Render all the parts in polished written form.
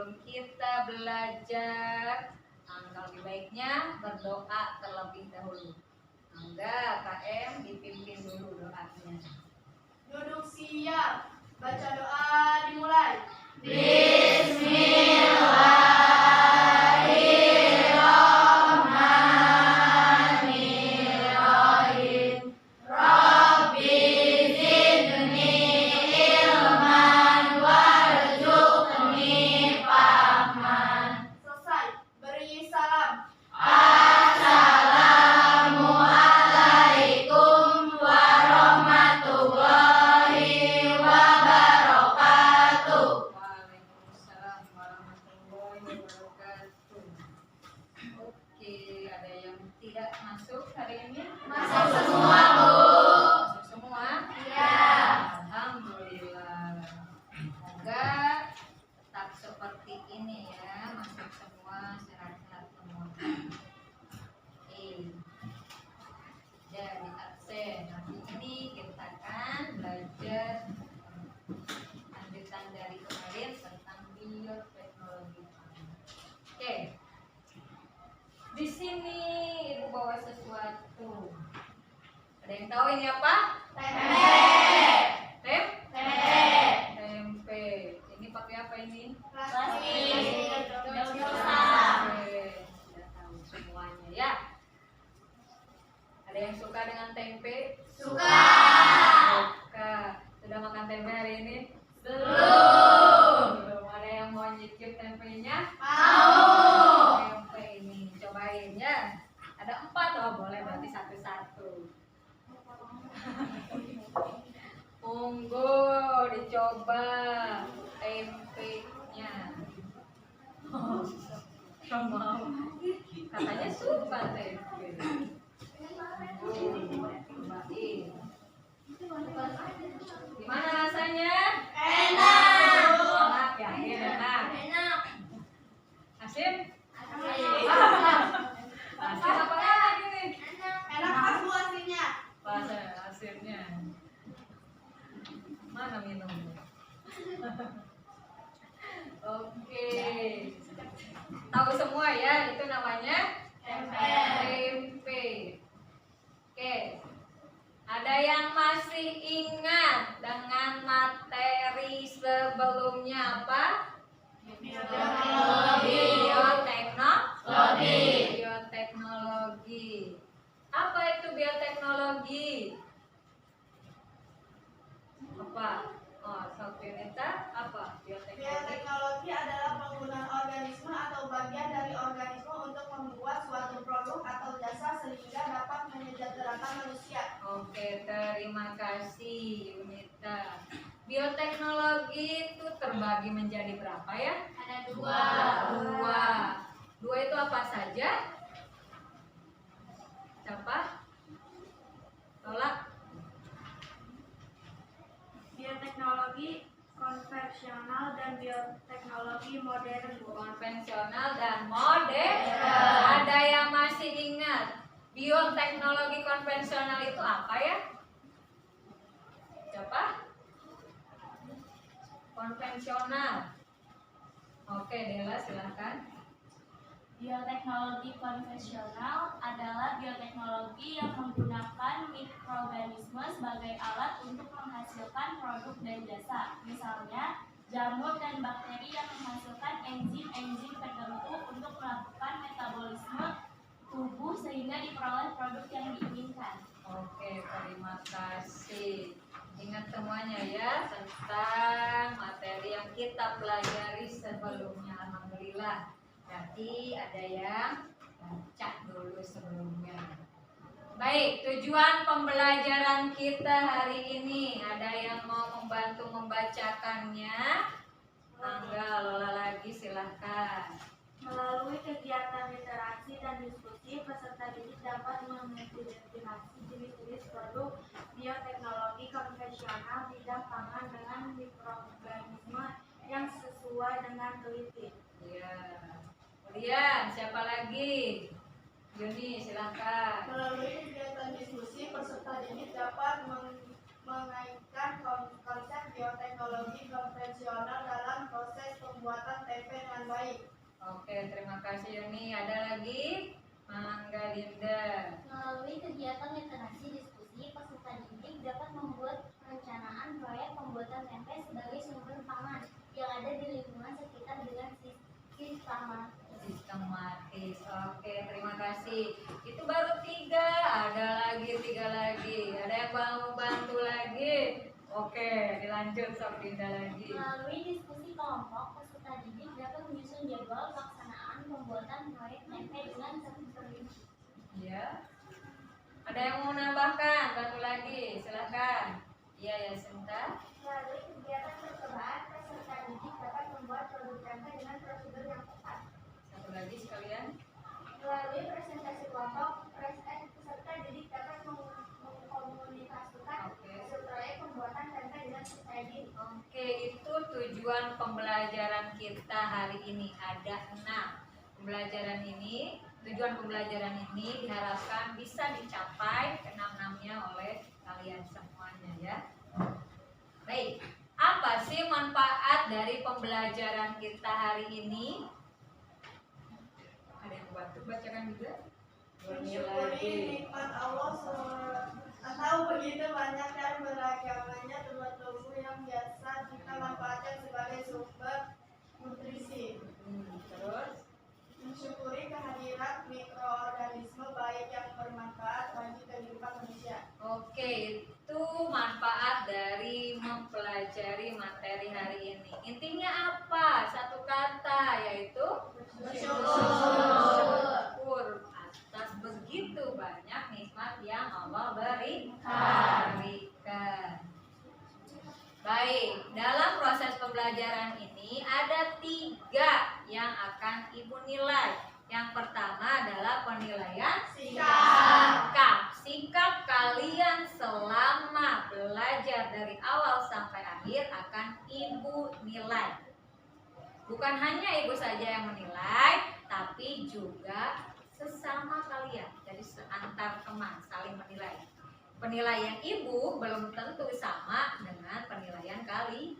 sebelum kita belajar, lebih baiknya berdoa terlebih dahulu. Enggak, KM dipimpin dulu doanya. Duduk siap, baca doa dimulai. Bismillahirrahmanirrahim. Rabbi zidni ilman warzuqni fahman. Selesai, beri salam. Assalamualaikum warahmatullahi wabarakatuh. Waalaikumsalam warahmatullahi wabarakatuh. Oke, ada yang tidak masuk hari ini? Masuk semua, Bu. Masuk semua? Iya. Alhamdulillah. Semoga tetap seperti ini ya, masuk semua, sehat-sehat semua. Jadi absen. Nanti ini kita akan belajar lanjutan dari kemarin tentang bioteknologi. Oke. Di sini Ibu bawa sesuatu. Ada yang tahu ini apa? Tempe. Ini pakai apa ini? Plastik. Daun dosa. Oke, sudah tahu semuanya ya. Ada yang suka dengan tempe? Suka. Suka. Sudah makan tempe hari ini? Belum. Belum. Ada yang mau nyicip tempenya? Mau. Tempe ini cobain ya. Ada 4, oh boleh berarti satu-satu. Monggo dicoba tempenya. Gak mau. Katanya suka tempe. Cobain. Gimana rasanya? Enak. Enak ya, enak. Enak. Asin? Asin. Asin apa enak ini? Enak pas Bu asinnya. Pas asinnya. Mana minumnya? Oke. Tahu semua ya, itu namanya tempe. Oke. Ada yang masih ingat dengan materi sebelumnya apa? Bioteknologi. Apa itu bioteknologi? Apa? Oh, Sofirita, apa bioteknologi? Bioteknologi adalah penggunaan organisme atau bagian dari organisme untuk membuat suatu produk atau jasa sehingga dapat menyejahterakan manusia. Oke, terima kasih Yunita. Bioteknologi itu terbagi menjadi berapa ya? Ada Dua itu apa saja? Siapa? Tolak. Bioteknologi konvensional dan bioteknologi modern. Konvensional dan modern. Ada yang masih ingat bioteknologi konvensional itu apa ya? Siapa? Konvensional. Oke, Dela silahkan. Bioteknologi konvensional adalah bioteknologi yang menggunakan mikroorganisme sebagai alat untuk menghasilkan produk dan jasa. Misalnya, jamur dan bakteri yang menghasilkan enzim-enzim tertentu untuk melakukan metabolisme tubuh sehingga diperoleh produk yang diinginkan. Oke, terima kasih. Ingat semuanya ya tentang materi yang kita pelajari sebelumnya. Alhamdulillah. Berarti ada yang baca dulu sebelumnya. Baik, tujuan pembelajaran kita hari ini. Ada yang mau membantu membacakannya? Angga, Lola lagi silahkan. Melalui kegiatan literasi dan diskusi, peserta didik dapat mengidentifikasi jenis-jenis produk bioteknologi konvensional bidang pangan dengan mikroorganisme yang sesuai dengan teliti. Iya. Kemudian siapa lagi? Yuni, silahkan. Melalui kegiatan diskusi, peserta didik dapat mengaitkan konsep bioteknologi konvensional dalam proses proses pembuatan tempe dengan baik. Oke, terima kasih Yuni. Ada lagi? Mangga Dinda. Melalui kegiatan literasi diskusi, peserta didik dapat membuat perencanaan proyek pembuatan tempe sebagai sumber pangan yang ada di lingkungan sekitar dengan Sistematis. Oke, terima kasih. Itu baru 3. Ada lagi 3 lagi. Ada yang mau bantu lagi? Oke, dilanjut Sob Dinda lagi. Melalui diskusi kelompok, peserta didik dapat menyusun jadwal pelaksanaan pembuatan proyek tempe dengan terperinci. Ya. Ada yang mau nambahkan? Bantu lagi. Silakan. Iya ya, Sinta. Melalui kegiatan percobaan, peserta didik dapat membuat produk tempe dengan prosedur yang tepat. Satu lagi sekalian. Melalui presentasi kelompok, peserta didik dapat mengkomunikasikan Oke. hasil proyek pembuatan tempe dengan percaya diri. Oke, itu tujuan pembelajaran kita hari ini. Ada 6. Tujuan pembelajaran ini diharapkan bisa dicapai ke-6-6-nya oleh kalian semuanya ya. Baik, apa sih manfaat dari pembelajaran kita hari ini? Ada yang bantu bacakan juga? Mensyukuri nikmat Allah atau begitu banyak dan beragamnya tumbuh-tumbuh yang biasa kita manfaatkan sebagai sumber nutrisi. Terus? Mensyukuri kehadiran mikroorganisme baik yang bermanfaat bagi kehidupan manusia. Oke, itu manfaat dari mempelajari materi hari ini. Intinya apa? Satu kata, yaitu bersyukur atas begitu banyak nikmat yang Allah berikan. Baik, dalam proses pembelajaran ini ada 3 yang akan Ibu nilai. Yang pertama adalah penilaian sikap kalian selama belajar dari awal sampai akhir akan Ibu nilai. Bukan hanya Ibu saja yang menilai, tapi juga sesama kalian. Jadi antar teman saling menilai. Penilaian Ibu belum tentu sama dengan penilaian kalian.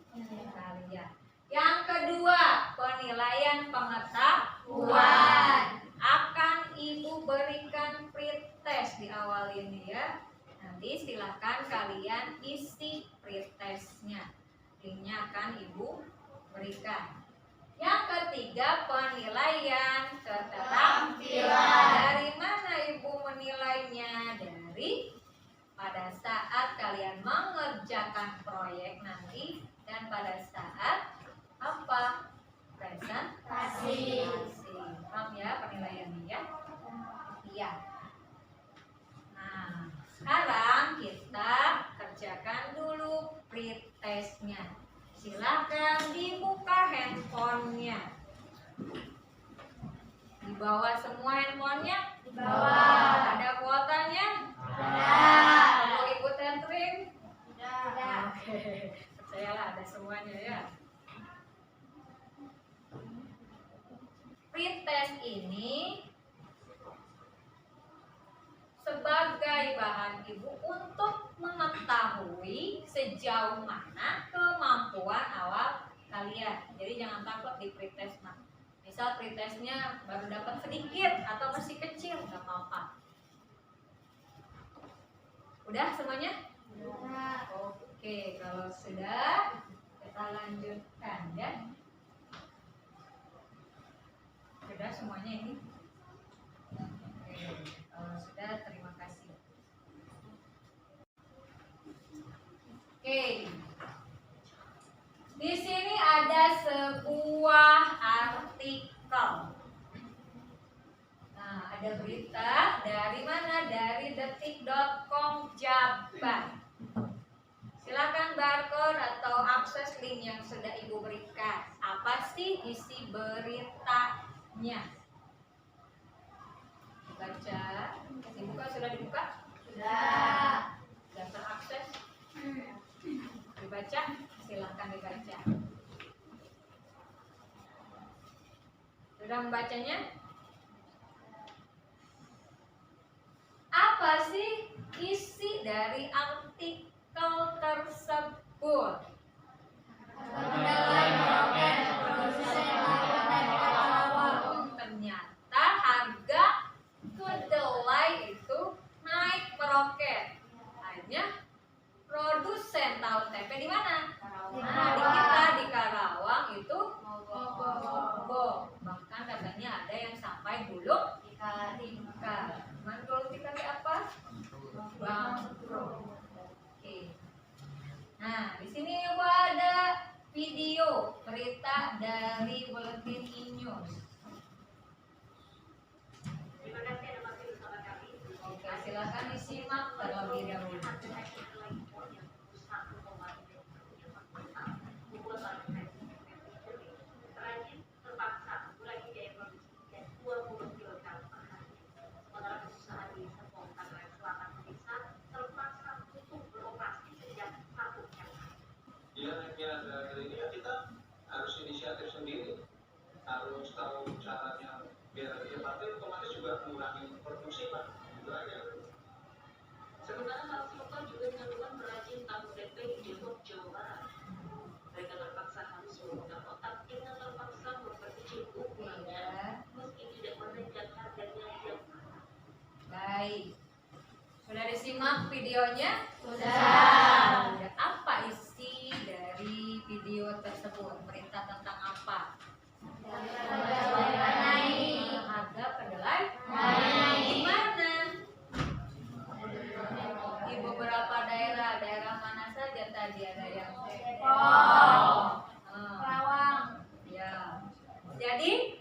Yang kedua, penilaian pengetahuan. Akan Ibu berikan pretest di awal ini ya. Nanti silahkan kalian isi pretestnya. Linknya akan Ibu berikan. Yang ketiga, penilaian keterampilan. Dari mana Ibu menilainya? Dari pada saat kalian mengerjakan proyek nanti dan pada saat apa? Presentasi. Paham ya penilaiannya ya? Iya. Nah, sekarang kita kerjakan dulu pretestnya. Silakan dibuka handphonenya. Di bawah semua handphonenya? Di bawah. Ada kuotanya? Ada. Mau ikut tentrim? Tidak. Oke, percayalah ada semuanya ya. Pretest ini sebagai bahan Ibu untuk mengetahui sejauh mana kemampuan awal kalian. Jadi jangan takut di pretest mah. Misal pretestnya baru dapat sedikit atau masih kecil, nggak apa-apa. Udah semuanya? Oke, kalau sudah kita lanjutkan ya. Sudah semuanya ini? Oke, kalau sudah terima kasih. Oke. Di sini ada sebuah artikel. Nah, ada berita dari mana? Dari detik.com Jabar. Silakan barcode atau akses link yang sudah Ibu berikan. Apa sih isi beritanya? Baca. Dibuka, sudah dibuka? Sudah. Sudah terakses? Dibaca? Silakan dibaca. Sudah membacanya? Apa sih isi dari artikel tersebut? Kedelai meroket baik. Sudah disimak videonya? Sudah. Apa isi dari video tersebut? Berita tentang apa? Harga kedelai naik. Di mana? Di beberapa daerah. Daerah mana saja tadi? Ada yang Karawang. Ya. Jadi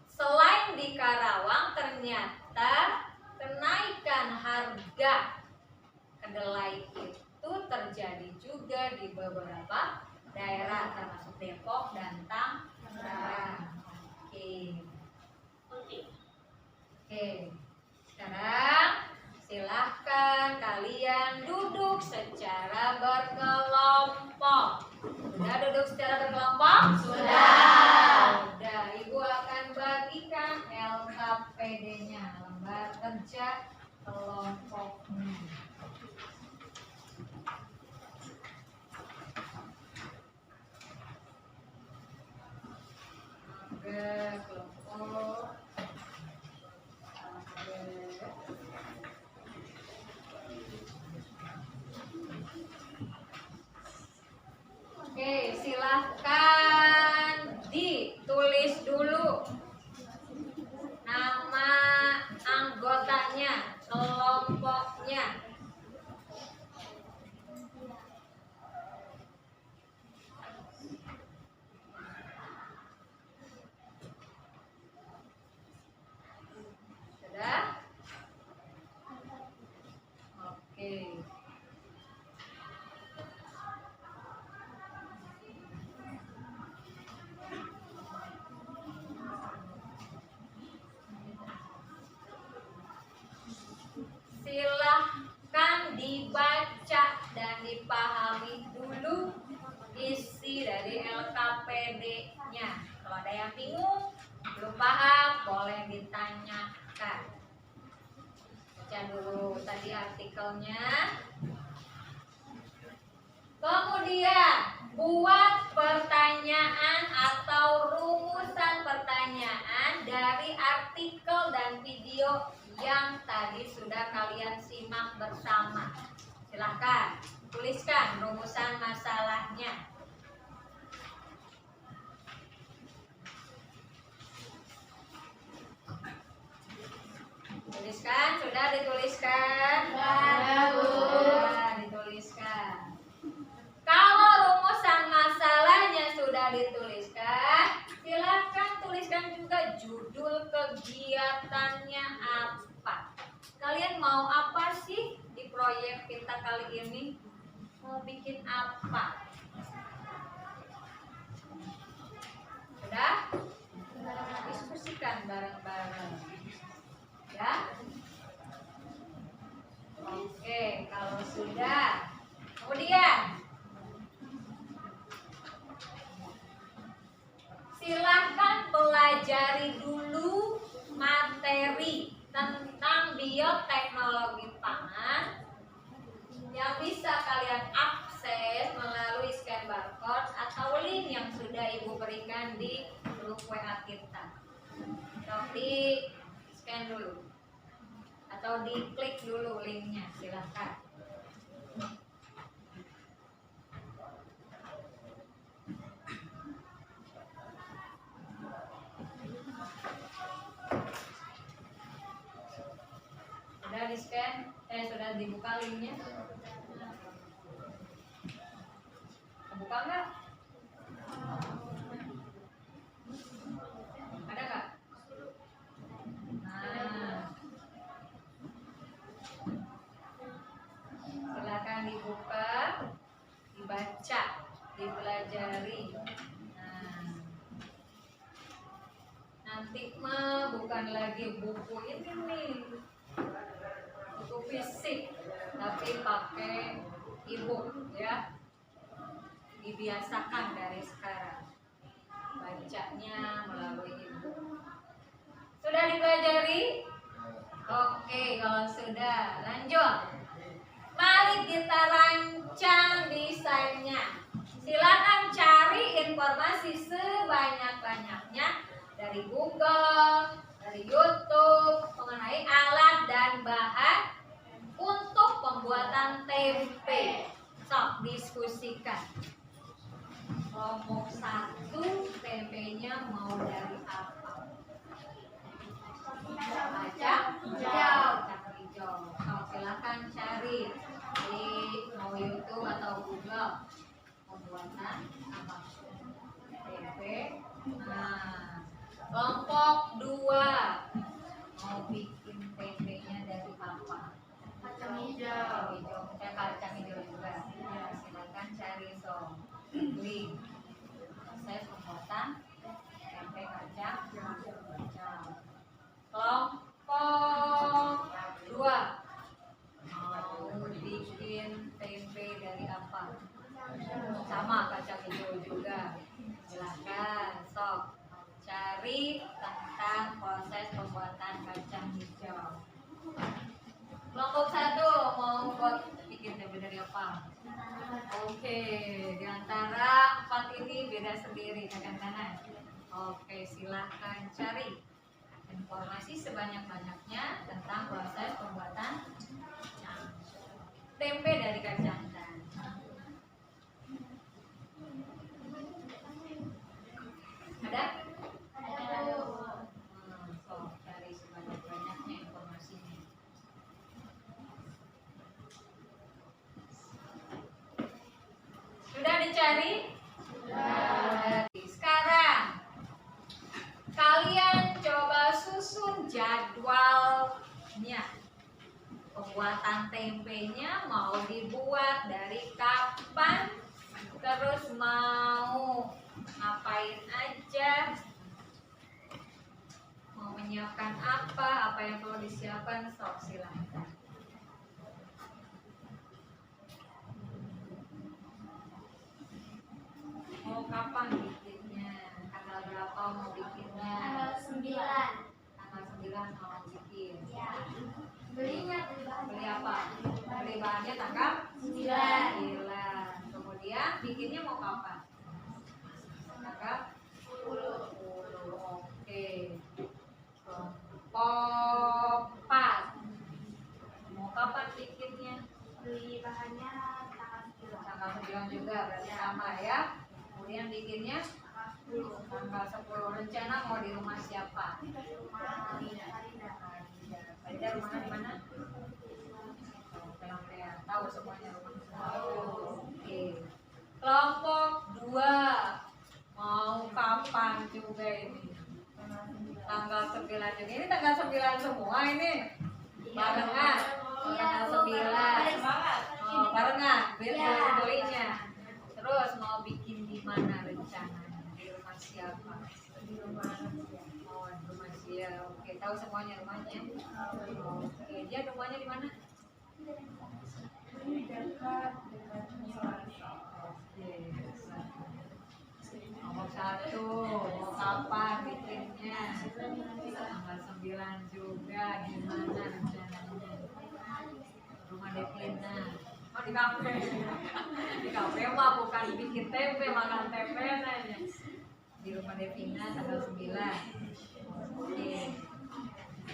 selain di Karawang ternyata kenaikan harga kedelai itu terjadi juga di beberapa daerah termasuk Depok dan Tangerang. Oke. Sekarang silahkan kalian duduk secara berkelompok. Sudah duduk secara berkelompok? Sudah. Ibu akan bagikan LKPD-nya, lembar kerja kelompoknya. Kelompok. Oke, silahkan ditulis dulu nama anggotanya, kelompoknya. Sudah? Oke. Silahkan dibaca dan dipahami dulu isi dari LKPD-nya. Kalau ada yang bingung, belum paham, boleh ditanyakan. Baca dulu tadi artikelnya. Kemudian buat pertanyaan atau rumusan pertanyaan dari artikel dan video yang tadi sudah kalian simak bersama. Silahkan tuliskan rumusan masalahnya. Tuliskan, sudah dituliskan? Sudah dituliskan. Kalau rumusan masalahnya sudah dituliskan, silakan tuliskan juga judul kegiatannya apa. Kalian mau apa sih di proyek kita kali ini? Mau bikin apa? Sudah? Diskusikan bareng-bareng. Ya? Oke, kalau sudah. Kemudian silahkan pelajari dulu materi tentang bioteknologi pangan yang bisa kalian akses melalui scan barcode atau link yang sudah Ibu berikan di grup WA kita. Atau di scan dulu atau diklik dulu linknya, silahkan. Sudah di scan? Sudah dibuka linknya? Buka nggak? Ada nggak? Nah, silakan dibuka, dibaca, dipelajari. Nah, nanti mah bukan lagi buku ini nih, buku fisik, tapi pakai e-book ya. Dibiasakan dari sekarang bacanya melalui e-book. Sudah dipelajari? Oke, kalau sudah lanjut. Mari kita rancang desainnya. Silakan cari informasi sebanyak-banyaknya dari Google, dari YouTube mengenai mengenai alat dan bahan untuk pembuatan tempe. Sok diskusikan. Kelompok 1, tempenya mau dari apa? Kacang hijau. Oh, silakan cari di mau YouTube atau Google pembuatan apa? Tempe. Nah, kelompok 2 mau bikin tempenya dari apa? Kacang hijau. Kacang hijau juga. Ya, silakan cari link proses pembuatan tempe kacang hijau. Kelompok 2 mau bikin tempe dari apa? Sama kacang hijau juga. Silakan sok cari tentang proses pembuatan kacang hijau. Kelompok 1 mau buat bikin tempe dari apa? Oke, di antara 4 ini beda sendiri kadang-kadang. Oke, silahkan cari informasi sebanyak-banyaknya tentang proses pembuatan tempe dari kacang. Ada? So, cari sebanyak-banyaknya informasinya. Sudah dicari? Sudah. Sekarang kalian coba susun jadwalnya. Pembuatan tempenya mau dibuat dari kapan? Terus mau ngapain aja? Mau menyiapkan apa yang perlu disiapkan? Sok silahkan. Mau kapan bikinnya? Tanggal berapa mau bikinnya? Tanggal 9. Tanggal 9 mau bikin. Ya. Belinya Beli apa? Beli bahannya tanggal 9. Kemudian bikinnya mau kapan? Tanggal 10. Oke. Kelompok 4 mau kapan bikinnya? Beli bahannya tanggal 9. Tanggal 9 juga berarti sama ya. Kemudian bikinnya tanggal 10. Rencana mau di rumah siapa? Di rumah Farida. Farida rumahnya di mana? Tahu semuanya rumah. Oke. Kelompok 2 mau kapan juga ini? Tanggal 9 juga. Ini tanggal 9 semua ini. Barengan. Tanggal 9. Oh, barengan. Belinya. Terus mau bikin di mana rencananya? Di rumah siapa? Di rumah siapa? Oke, tahu semuanya rumahnya. Oke, dia rumahnya di mana? Nomor 1 mau kapan bikinnya? Tanggal 9 juga. Gimana rencananya? Rumah Devina. Oh, di kafe. Di kafe mah bukan bikin tempe, makan tempe aja. Di rumah Devina tanggal 9. Oke.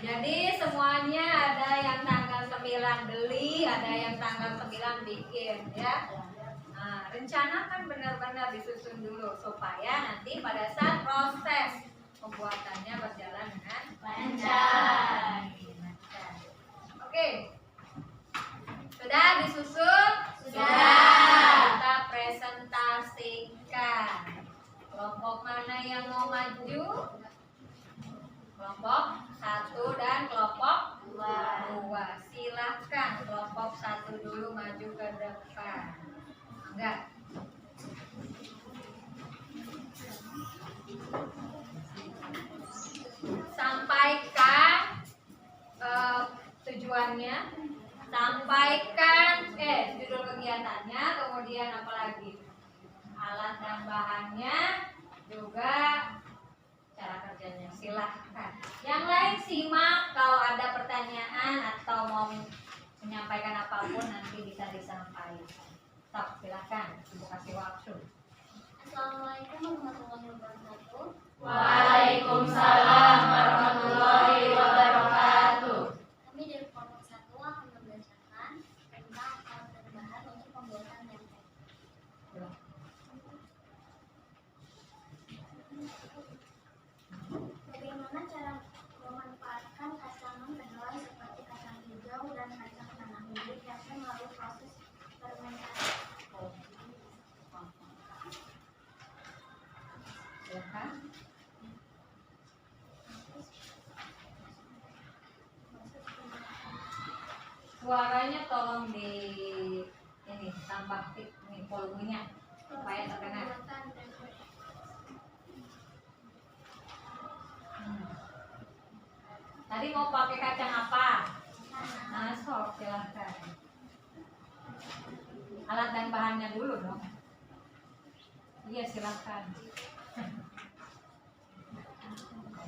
Jadi semuanya ada yang tanggal 9 beli, ada yang tanggal 9 bikin ya. Nah, rencanakan benar-benar disusun dulu supaya nanti pada saat proses pembuatannya berjalan dengan lancar. Oke. Sudah disusun? Sudah. Kita presentasikan. Kelompok mana yang mau maju? Kelompok 1 dan kelompok 2. Silahkan kelompok 1 dulu maju ke depan. Enggak. Sampaikan tujuannya. Sampaikan judul kegiatannya. Kemudian apa lagi? Alat dan bahannya. Juga cara kerjanya. Silahkan. Yang lain simak. Kalau ada pertanyaan atau mau menyampaikan apapun nanti bisa disampaikan. Sok, silahkan. Ibu kasih waktu. Assalamualaikum warahmatullahi wabarakatuh. suaranya tolong di ini tambah ini volumenya supaya terdengar. Tadi mau pakai kacang apa? Nah, sok silahkan. Alat dan bahannya dulu dong. Iya silahkan.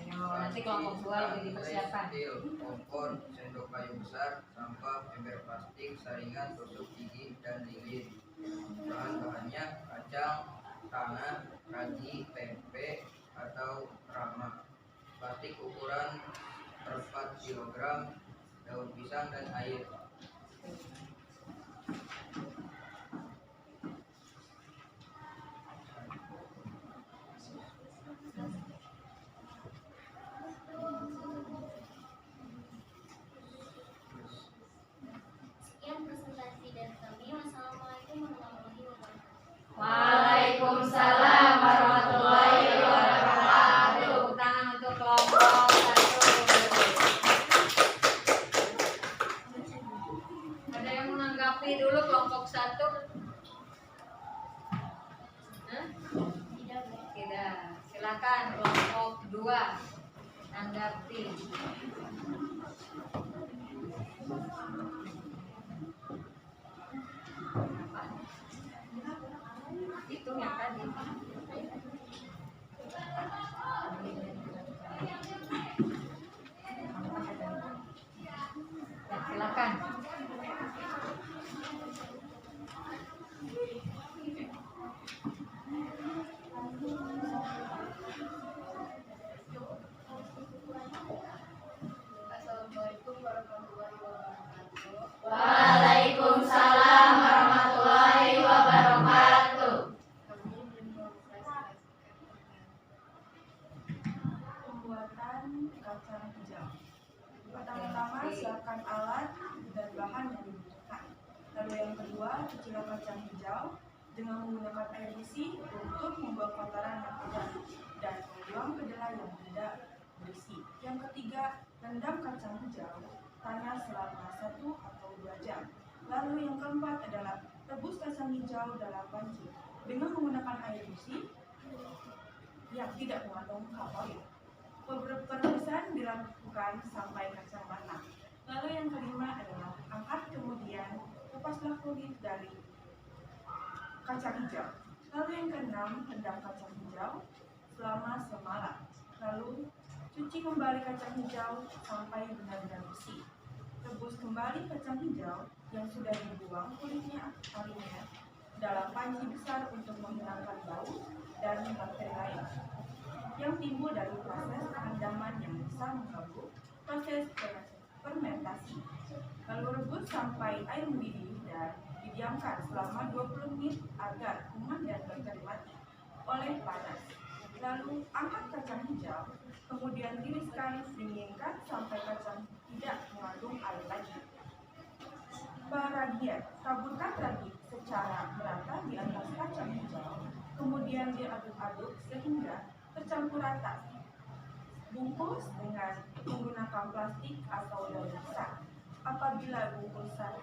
Ayo, nanti kelompok 2 lebih dipersiapkan. Stil, kompor, sendok kayu besar, sampah, ember plastik, saringan, tusuk gigi, dan lilin. Bahan-bahannya kacang, tanah, ragi, tempe, atau rama. Plastik ukuran per 4 kg, daun pisang, dan air. Sekian presentasi dari kami. Wassalamualaikum warahmatullahi wabarakatuh. Waalaikumsalam warahmatullahi wabarakatuh. Tepuk tangan untuk kelompok 1. Ada yang menanggapi dulu kelompok 1? Hah? Tidak. Silakan kelompok 2 tanggapi. Itu yang tadi. Ya, silakan. Assalamualaikum warahmatullahi wabarakatuh. Waalaikumsalam warahmatullahi wabarakatuh. Kami mendemonstrasikan Pembuatan kacang hijau. Pertama-tama siapkan alat dan bahan yang dibutuhkan. Lalu yang kedua, cucilah kacang hijau dengan menggunakan air bersih untuk membuang kotoran yang ada dan membuang kedelai yang tidak berisi. Yang ketiga, rendam kacang hijau tanah selama 1 atau 2 jam. Lalu yang keempat adalah rebus kacang hijau dalam panci dengan menggunakan air bersih yang tidak mengandung kalori. Perebusan dilakukan sampai kacang matang. Lalu yang kelima adalah angkat kemudian kupaslah kulit dari kacang hijau. Lalu yang keenam, rendam kacang hijau selama semalam. Lalu cuci kembali kacang hijau sampai benar-benar bersih. Rebus kembali kacang hijau yang sudah dibuang kulitnya harinya dalam panci besar untuk menghilangkan bau dan bakteri lain yang timbul dari proses rendaman yang bisa mengganggu proses fermentasi. Lalu rebus sampai air mendidih dan didiamkan selama 20 menit agar kuman dan bakteri mati oleh panas. Lalu angkat kacang hijau, kemudian tiriskan, dinginkan sampai kacang tidak mengandung air lagi. Peragian, taburkan ragi secara merata di atas kacang hijau, kemudian diaduk-aduk sehingga tercampur rata. Bungkus dengan menggunakan plastik atau daun pisang. Apabila bungkusan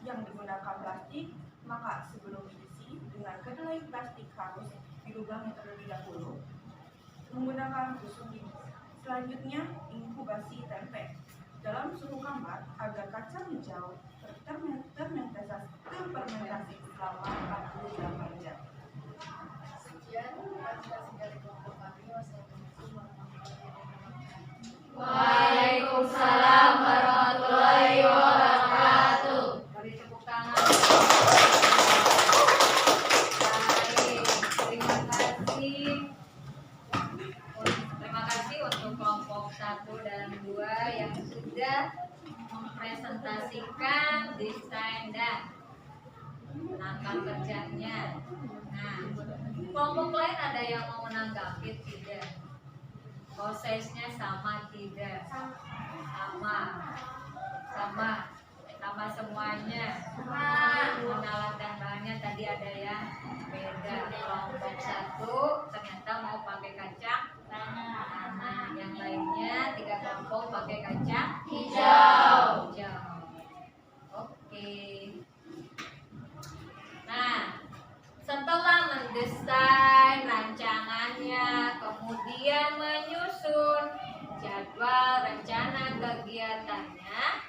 yang digunakan plastik, maka sebelum diisi dengan kedelai plastik harus dilubang terlebih dahulu menggunakan tusuk gigi. Selanjutnya, inkubasi tempe dalam suhu kamar agar kacang hijau terfermentasi selama 48 jam. Sekian presentasi dari kelompok kami. Wassalamualaikum warahmatullahi wabarakatuh. Waalaikumsalam warahmatullahi wabarakatuh. Beri tepuk tangan. Baik, terima kasih. Terima kasih untuk kelompok 1 dan 2 yang sudah mempresentasikan desain dan langkah kerjanya. Nah, kelompok lain ada yang mau menanggapi tidak? Prosesnya sama tidak? Sama semuanya. Alat dan bahannya tadi ada yang beda. Kelompok 1 ternyata mau pakai kacang tanah. Yang lainnya 3 kelompok pakai kacang hijau. Oke. menyusun jadwal rencana kegiatannya.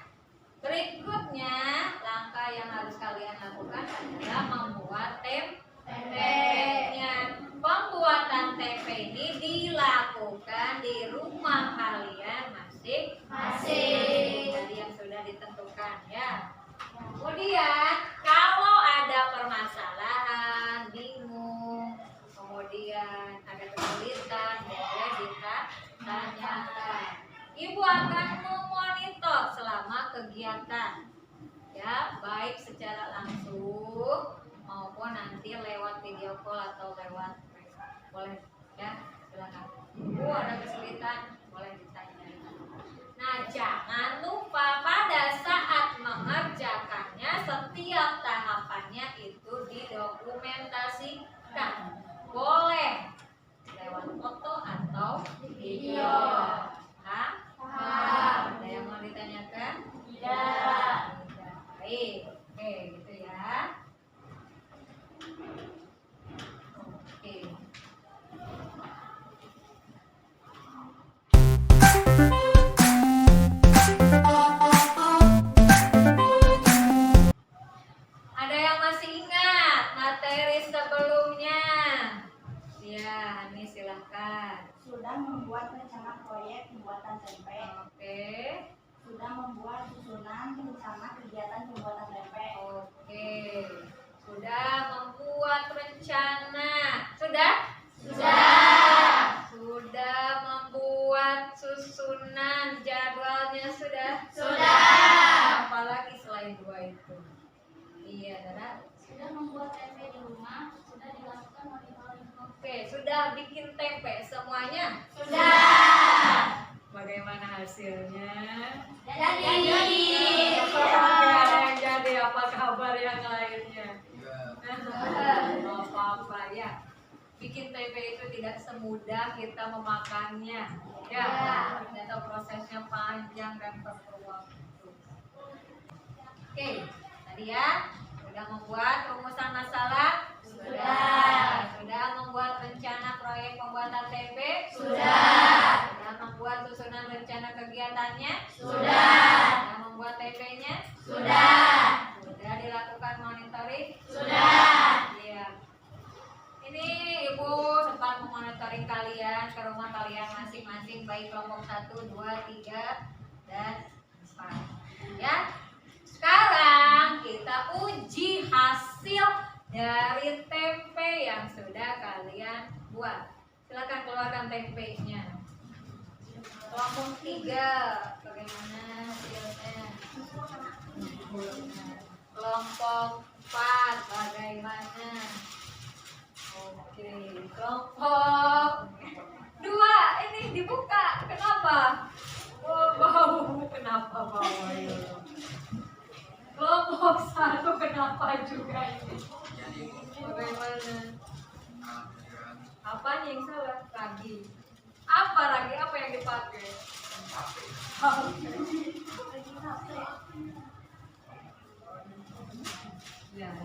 Berikutnya, langkah yang harus kalian lakukan adalah membuat tempenya. Pembuatan tempe ini dilakukan di rumah kalian masing-masing. Jadi yang sudah ditentukan ya. Kemudian kalau ada permasalahan, bingung, kemudian ada kesulitan, boleh ditanyakan. Ibu akan memonitor selama kegiatan, ya, baik secara langsung maupun nanti lewat video call atau lewat boleh ya, silakan. Ibu ada kesulitan, boleh ditanya. Nah, jangan lupa pada saat mengerjakannya setiap tahapannya itu didokumentasikan. Boleh lewat foto atau video. Ada yang mau ditanyakan? Tidak. Baik, oke gitu ya. Oke. Ada yang masih ingat materi sebelumnya? Ya, ini silahkan. Sudah membuat rencana proyek pembuatan tempe. Oke. Sudah membuat susunan rencana kegiatan pembuatan tempe. Oke. Sudah membuat rencana. Sudah? Sudah. Sudah membuat susunan jadwalnya sudah? Sudah. Apalagi selain dua itu? Iya, Dara. Sudah membuat tempe di rumah, sudah dilakukan monitoring. Oke, sudah bikin tempe semuanya? Sudah. Bagaimana hasilnya? Jadi. Ada yang jadi, apa kabar yang lainnya? Ya. Nggak apa-apa ya. Bikin tempe itu tidak semudah kita memakannya. Ya, ternyata prosesnya panjang dan perlu waktu. Oke, tadi ya, sudah membuat rumusan masalah? Sudah. Sudah membuat rencana proyek pembuatan tempe? Sudah. Sudah membuat susunan rencana kegiatannya? Sudah. Sudah membuat tempenya? Sudah. Sudah dilakukan monitoring? Sudah. Iya. Ini Ibu sempat memonitoring kalian ke rumah kalian masing-masing, baik kelompok 1, 2, 3, dan 4. Ya. Sekarang kita uji hasil dari tempe yang sudah kalian buat. Silakan keluarkan tempenya. Kelompok 3, bagaimana hasilnya? Kelompok 4, bagaimana? Oke, kelompok 2 ini dibuka. Kenapa? Oh, bau. Kenapa bau? Kelompok 1 kenapa juga ini? Bagaimana? Apanya yang salah? Ragi. Apa ragi? Apa yang dipakai? Ya.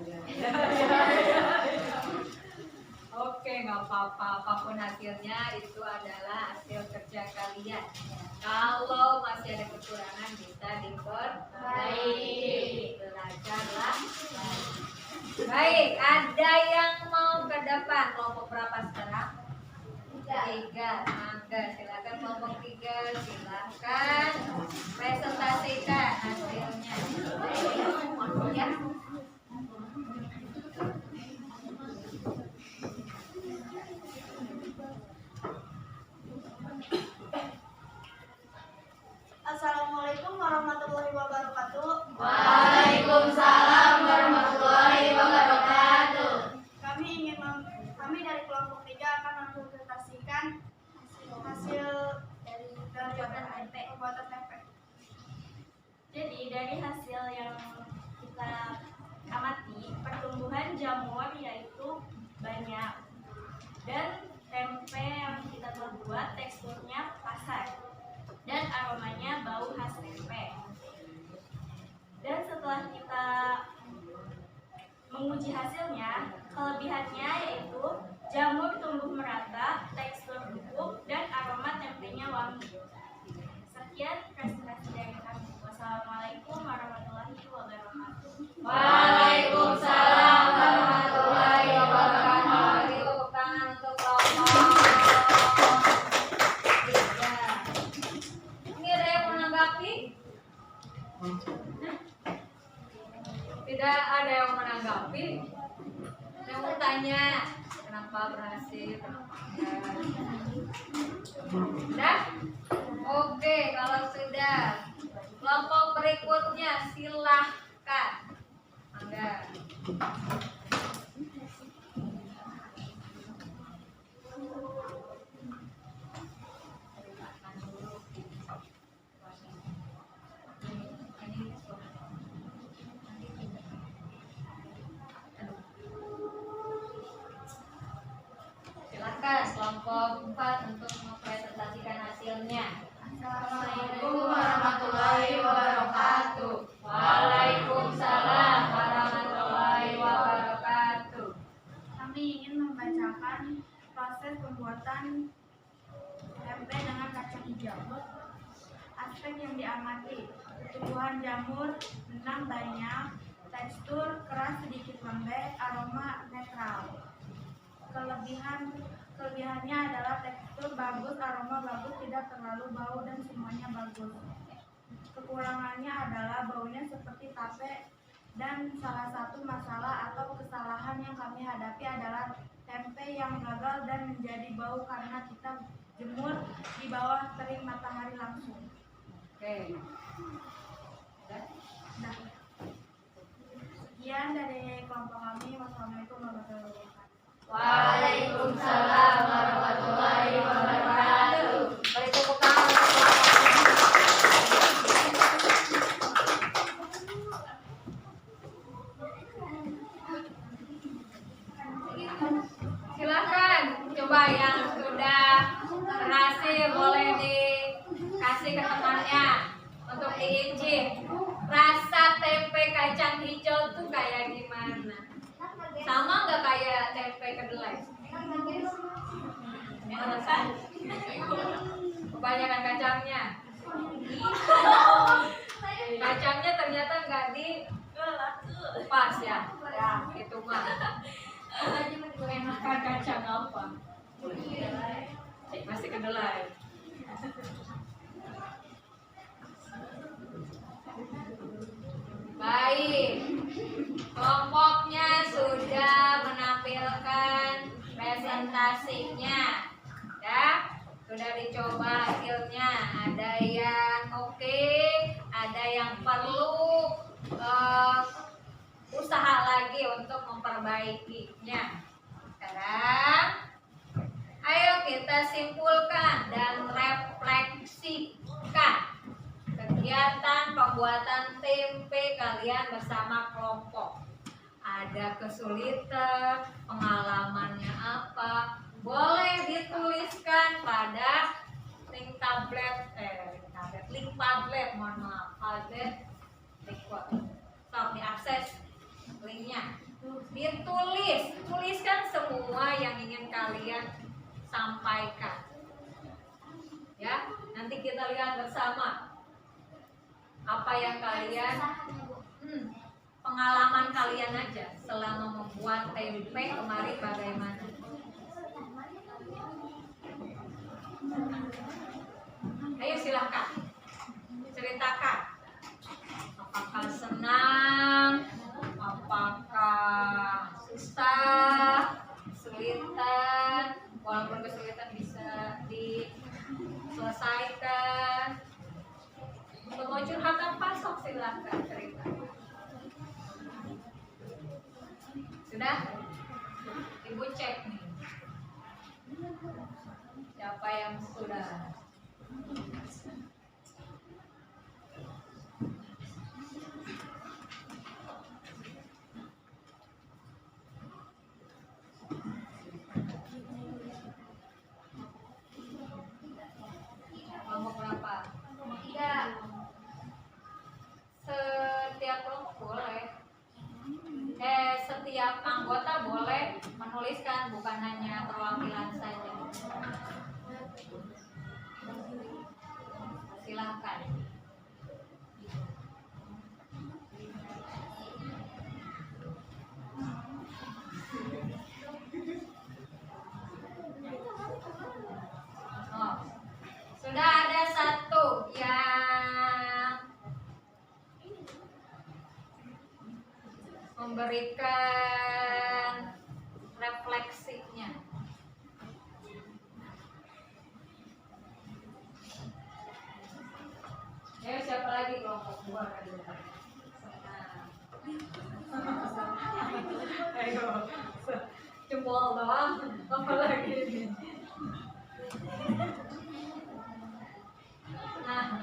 Oke, nggak apa-apa. Apapun hasilnya itu adalah hasil kerja kalian. Kalau masih ada kekurangan bisa diperbaiki. Belajarlah. Baik, ada yang mau ke depan. Kelompok berapa sekarang? 3. Mangga, silakan kelompok 3. Silakan presentasikan hasilnya. Ya. Assalamualaikum warahmatullahi wabarakatuh. Waalaikumsalam warahmatullahi wabarakatuh. Kami dari kelompok 3 akan mempresentasikan hasil dari pembuatan tempe. Jadi dari hasil yang kita amati, pertumbuhan jamur yaitu banyak, dan tempe yang kita buat teksturnya kasar dan aromanya bau khas tempe. Dan setelah kita menguji hasilnya, kelebihannya yaitu jamur tumbuh merata, tekstur empuk, dan aroma Tidak ada yang menanggapi. Yang mau tanya kenapa berhasil, kenapa enggak? Sudah? Oke, kalau sudah, kelompok berikutnya silahkan. Mangga. Silakan kelompok 4 untuk mempresentasikan hasilnya. Assalamualaikum warahmatullahi wabarakatuh. Waalaikumsalam warahmatullahi wabarakatuh. Kami ingin membacakan proses pembuatan tempe dengan kacang hijau. Aspek yang diamati: tumbuhan jamur, benang banyak, tekstur keras sedikit lembek, aroma netral. Kelebihannya adalah tekstur bagus, aroma bagus, tidak terlalu bau dan semuanya bagus. Kekurangannya adalah baunya seperti tape, dan salah satu masalah atau kesalahan yang kami hadapi adalah tempe yang gagal dan menjadi bau karena kita jemur di bawah terik matahari langsung. Oke. Nah, sekian dari kelompok kami. Wassalamualaikum warahmatullahi wabarakatuh. Waalaikumsalam warahmatullahi wabarakatuh. Beri tepuk tangan. Silakan coba yang sudah berhasil boleh dikasih ke temannya untuk diicip. Rasa tempe kacang hijau tuh kayak gimana? Sama nggak kayak tempe kedelai? Kebanyakan kacangnya. Kacangnya ternyata nggak dikupas ya. Ya, itu mah. Enakan kacang apa? Masih kedelai. Baik, kelompoknya sudah menampilkan presentasinya, ya. Sudah dicoba hasilnya. Ada yang oke, ada yang perlu usaha lagi untuk memperbaikinya. Sekarang, ayo kita simpulkan dan refleksikan kegiatan pembuatan tempe kalian bersama kelompok. Ada kesulitan, pengalamannya apa? Boleh dituliskan pada link Padlet, mohon maaf, Padlet, stop diakses linknya. Tuliskan semua yang ingin kalian sampaikan. Ya, nanti kita lihat bersama apa yang kalian pengalaman kalian aja selama membuat tempe kemarin bagaimana. Ayo silahkan ceritakan, apakah senang, apakah susah, kesulitan, walaupun kesulitan bisa diselesaikan. Untuk mau curhatan pasok silahkan cerita. Sudah? Ibu cek nih. Siapa yang sudah? Kelompok berapa? Kelompok 3. Setiap kelompok boleh. Setiap anggota boleh menuliskan, bukan hanya perwakilan saja. Silahkan. Oh, sudah ada satu yang memberikan refleksinya. Ya, siapa lagi kelompok 2 kan? Ayo, jempol doang, apa lagi nih? Nah,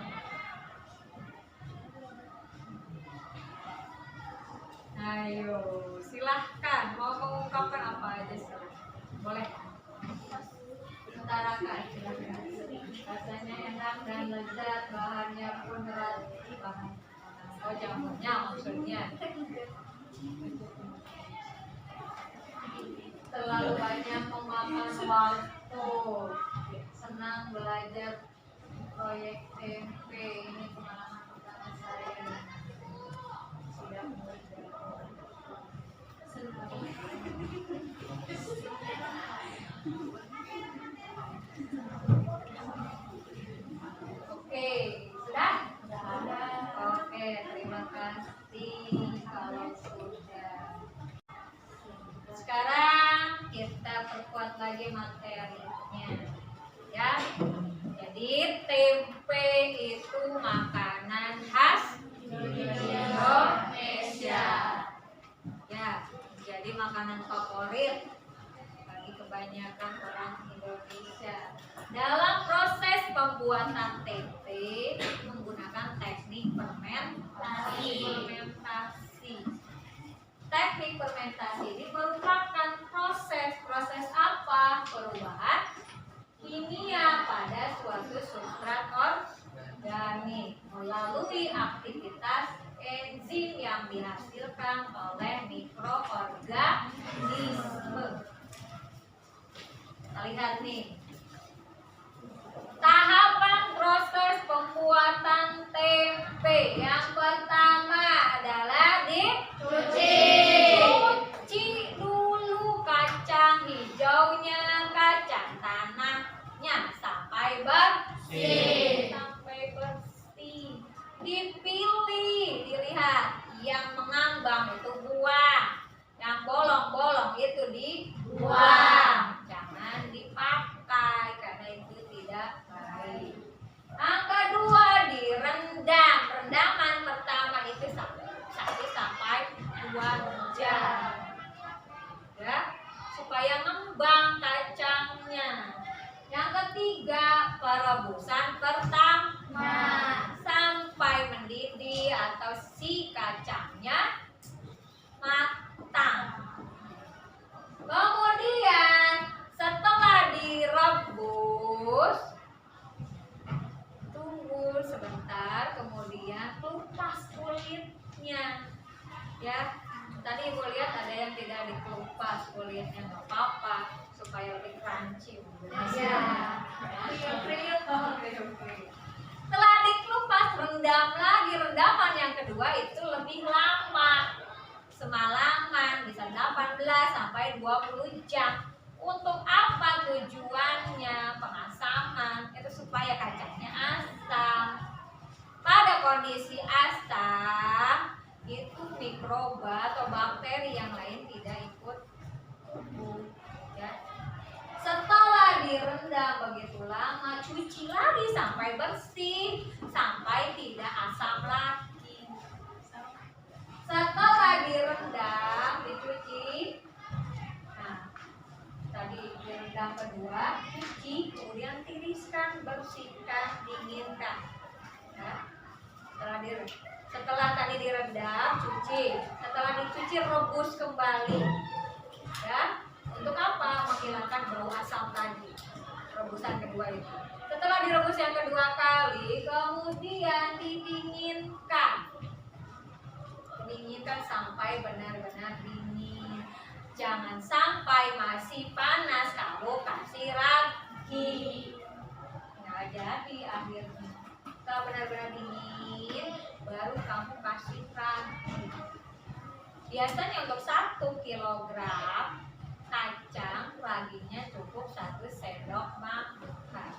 ayo, silahkan mau mengungkapkan apa aja silahkan. Boleh. Utarakan, silahkan. Rasanya enak dan lezat, bahannya pun bahan. Oh, jamunya maksudnya. Terlalu banyak memakan waktu. Senang belajar proyek TMP. Ini pengalaman pertama saya. Sudah Oke, sudah? Oke, terima kasih kalau sudah. Sekarang kita perkuat lagi materinya, ya. Jadi tempe itu makanan khas Indonesia. Ya, jadi makanan favorit bagi kebanyakan orang Indonesia. Dalam proses pembuatan tempe menggunakan teknik fermentasi. Teknik fermentasi ini merupakan proses apa? Perubahan kimia pada suatu substrat organik melalui aktivitas enzim yang dihasilkan oleh mikroorganisme. Kita lihat nih. Tahapan proses pembuatan tempe. Yang pertama adalah dicuci dulu kacang hijaunya, kacang tanahnya sampai bersih. Dipilih, dilihat yang mengambang itu buang, yang bolong-bolong itu dibuang. Jangan dipakai karena itu tidak baik. Yang kedua direndam. Rendaman pertama itu 1 sampai 2 jam. Ya, supaya ngembang kacangnya. Yang ketiga perebusan pertama sampai mendidih atau si kacangnya matang. Kemudian setelah direbus, tunggu sebentar, kemudian kupas kulitnya. Ya, tadi ibu lihat ada yang tidak dikupas kulitnya, nggak apa-apa supaya lebih crunchy. Ya, setelah dikupas, rendam lagi. Rendaman yang kedua itu lebih lama, semalaman, bisa 18 sampai 20 jam. Untuk apa tujuannya? Pengasaman, itu supaya kacangnya asam. Pada kondisi asam, itu mikroba atau bakteri yang lain tidak ikut tumbuh. Ya. Setelah direndam begitu lama, cuci lagi sampai bersih, sampai tidak asam lagi. Setelah direndam, dicuci. Nah, tadi direndam kedua, cuci, kemudian tiriskan, bersihkan, dinginkan. Ya. Setelah tadi direndam, cuci. Setelah dicuci, rebus kembali. Ya. Untuk apa? Menghilangkan bau asam tadi. Rebusan kedua itu. Setelah direbus yang kedua kali, kemudian didinginkan. Dinginkan sampai benar-benar dingin. Jangan sampai masih panas kamu kasih lagi. Nggak jadi akhirnya. Kalau benar-benar dingin, baru kamu kasih lagi. Biasanya untuk 1 kilogram kacang raginya cukup 1 sendok makan.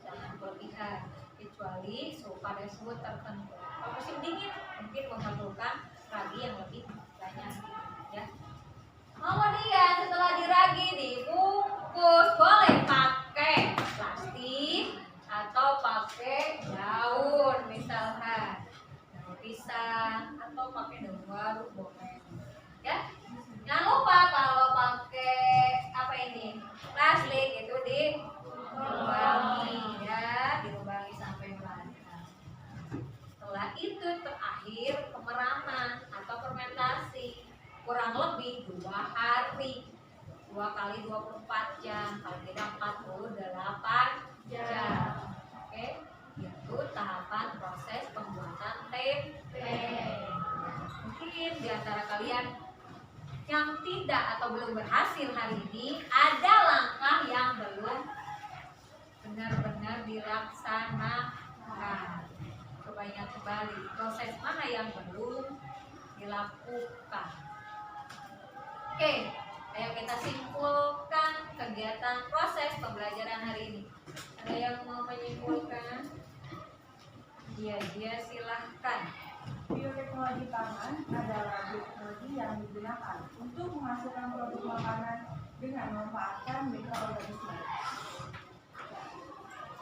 Jangan berlebihan, kecuali suhu pada suhu tertentu. Kalau musim dingin mungkin memerlukan ragi yang lebih banyak. Kemudian setelah diragi dibungkus, boleh pakai plastik atau pakai daun, misalkan daun pisang atau pakai daun waru boleh. Ya, jangan lupa kalau pakai apa ini plastik itu dilubangi ya, dilubangi sampai merata. Setelah itu terakhir pemeraman atau fermentasi kurang lebih 2 hari, 2 kali 24 jam, kalau tidak 48 jam. Oke, itu tahapan proses pembuatan tempe. Mungkin di antara kalian yang tidak atau belum berhasil hari ini, ada langkah yang belum benar-benar dilaksanakan. Coba ingat kembali, proses mana yang belum dilakukan. Oke, ayo kita simpulkan kegiatan proses pembelajaran hari ini. Ada yang mau menyimpulkan? Iya, silahkan. Bioteknologi pangan adalah teknologi yang digunakan untuk menghasilkan produk makanan dengan memanfaatkan mikroorganisme.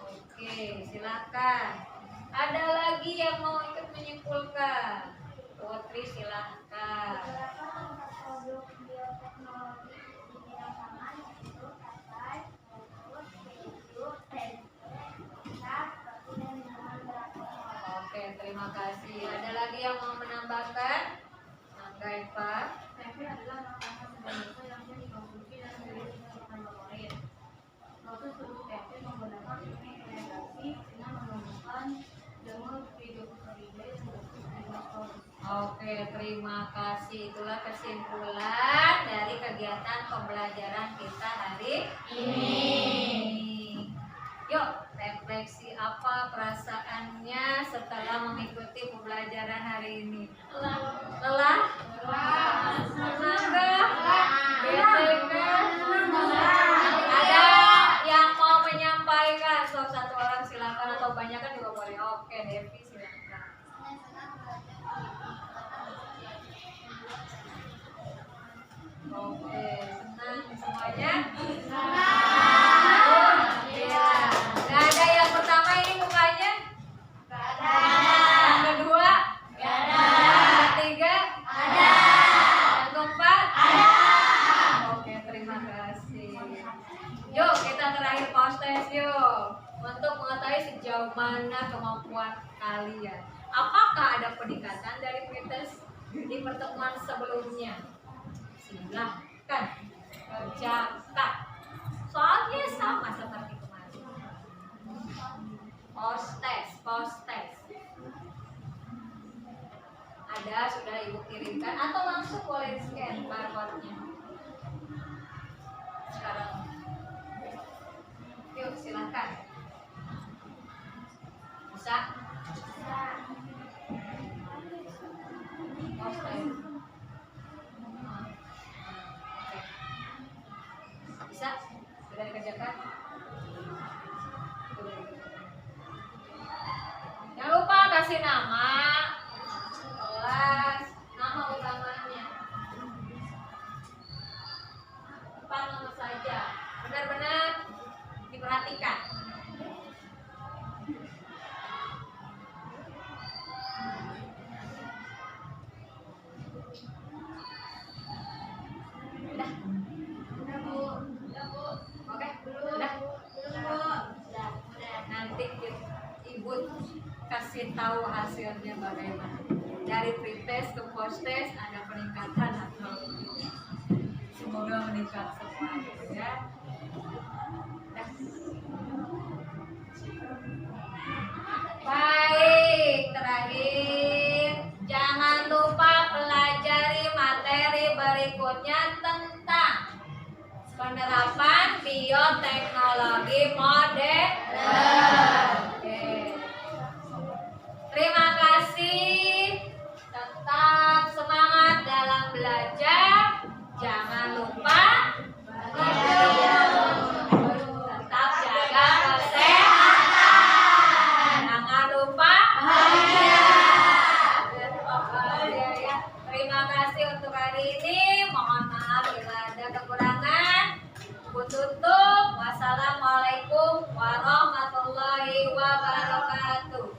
Oke, silakan. Ada lagi yang mau ikut menyimpulkan? Putri, silakan. Beberapa contoh produk bioteknologi di bidang pangan yaitu kapas, bubur, keju, tempe, ikan, roti, dan minuman beralkohol. Oke, terima kasih. Ada lagi yang mau menambahkan? Mangga, Eva. Tempe adalah makanan sederhana yang bisa dikonsumsi dan memiliki kandungan favorit. Proses produk tempe menggunakan teknik fermentasi dengan menggunakan jamur Bridosauria yang berfungsi. Oke, terima kasih. Itulah kesimpulan dari kegiatan pembelajaran kita hari ini. Yuk, refleksi apa perasaannya setelah mengikuti pembelajaran hari ini? Lelah? Senang gak? Bete gak? Ada yang mau menyampaikan? Satu orang silakan, atau banyak kan juga boleh. Oke, Devi silakan. Oke, senang semuanya? Iya. Gak ada yang pertama ini mukanya? Gak ada. Yang kedua? Gak ada. Yang ketiga? Ada. Yang keempat? Ada. Oke, terima kasih. Yuk, kita terakhir proses yuk, untuk mengetahui sejauh mana kemampuan kalian. Apakah ada peningkatan dari pretest di pertemuan sebelumnya? Silahkan kerjakan. Soalnya sama seperti kemarin. Post test. Ada sudah ibu kirimkan atau langsung boleh scan barcode-nya. Sekarang, yuk silahkan. Bisa? Post test. Bisa? Sudah dikerjakan? Jangan lupa kasih nama, kelas, nama utamanya. Depan nomor saja. Benar-benar diperhatikan. Oke, udah. Nanti ibu kasih tahu hasilnya bagaimana. Dari pretest ke post test ada peningkatan atau tidak. Semoga meningkat semuanya ya. Udah. Baik, terakhir jangan lupa pelajari materi berikutnya tentang penerapan bioteknologi modern. Oke. Terima kasih. Tetap semangat dalam belajar. Jangan lupa tetap jaga kesehatan. Jangan lupa bahagia ya. Terima kasih untuk hari ini. Mohon maaf bila ada kekurangan. Aku tutup. Wassalamualaikum warahmatullahi wabarakatuh.